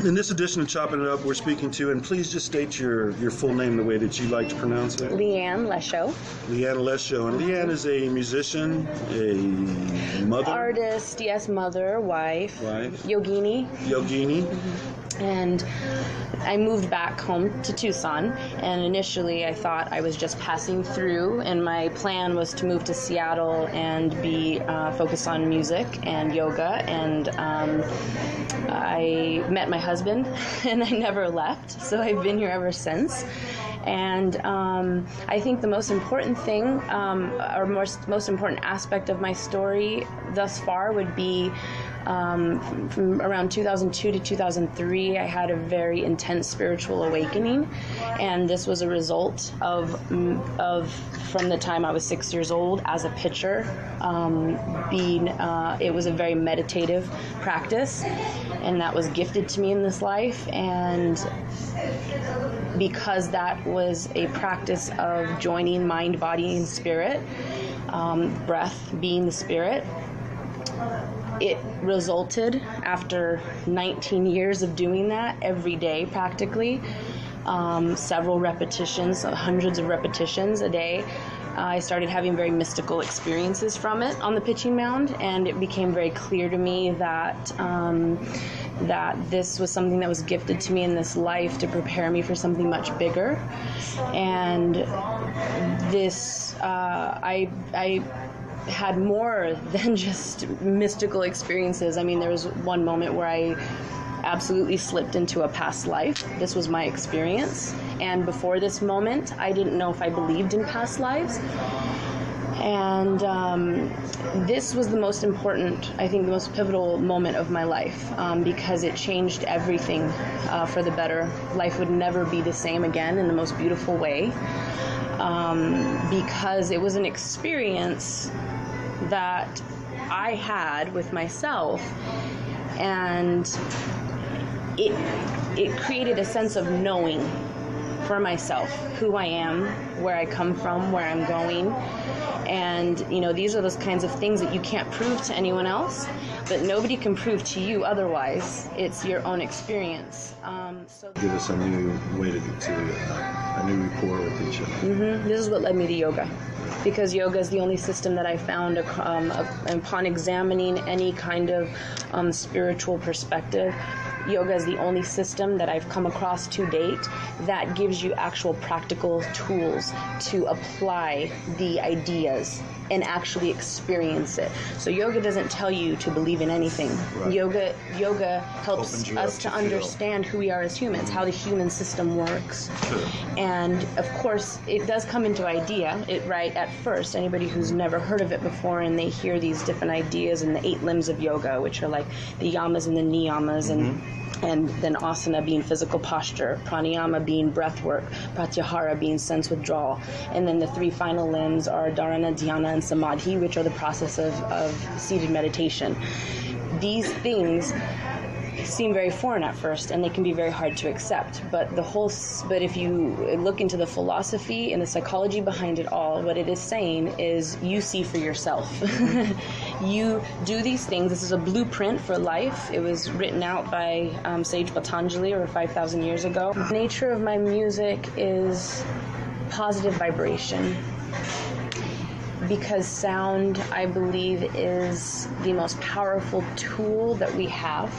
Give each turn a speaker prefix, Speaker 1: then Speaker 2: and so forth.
Speaker 1: In this edition of Chopping It Up, we're speaking to, and please just state your full name the way that you like to pronounce it.
Speaker 2: Leigh Ann Lesho.
Speaker 1: Leigh Ann Lesho. And Leigh Ann is a musician, a mother.
Speaker 2: Artist, yes, mother, wife. Yogini. And I moved back home to Tucson, and initially I thought I was just passing through, and my plan was to move to Seattle and be focused on music and yoga, and I met my husband, and I never left, so I've been here ever since. And I think the most important thing, or most important aspect of my story thus far would be from around 2002 to 2003, I had a very intense spiritual awakening, and this was a result of from the time I was 6 years old as a pitcher. It was a very meditative practice, and that was gifted to me in this life, and because that was a practice of joining mind, body, and spirit, breath being the spirit, it resulted, after 19 years of doing that every day practically, several repetitions, hundreds of repetitions a day, I started having very mystical experiences from it on the pitching mound, and it became very clear to me that that this was something that was gifted to me in this life to prepare me for something much bigger. And this, I had more than just mystical experiences. I mean, there was one moment where I absolutely slipped into a past life. This was my experience. And before this moment, I didn't know if I believed in past lives. And this was the most important, I think the most pivotal moment of my life, because it changed everything for the better. Life would never be the same again in the most beautiful way, because it was an experience that I had with myself, and it created a sense of knowing for myself who I am, where I come from, where I'm going. And, you know, these are those kinds of things that you can't prove to anyone else, but nobody can prove to you otherwise. It's your own experience. So
Speaker 1: give us a new way to a new rapport with each other.
Speaker 2: This is what led me to yoga, because yoga is the only system that I found upon examining any kind of spiritual perspective. Yoga is the only system that I've come across to date that gives you actual practical tools to apply the ideas and actually experience it. So yoga doesn't tell you to believe in anything. Right. Yoga helps us to understand who we are as humans, how the human system works.
Speaker 1: Sure.
Speaker 2: And of course, it does come into idea, right at first. Anybody who's never heard of it before and they hear these different ideas and the 8 limbs of yoga, which are like the yamas and the niyamas, and then asana being physical posture, pranayama being breath work, pratyahara being sense withdrawal, and then the 3 final limbs are dharana, dhyana, and samadhi, which are the process of seated meditation. These things seem very foreign at first, and they can be very hard to accept. But if you look into the philosophy and the psychology behind it all, what it is saying is you see for yourself. You do these things. This is a blueprint for life. It was written out by Sage Patanjali over 5,000 years ago. The nature of my music is positive vibration, because sound, I believe, is the most powerful tool that we have.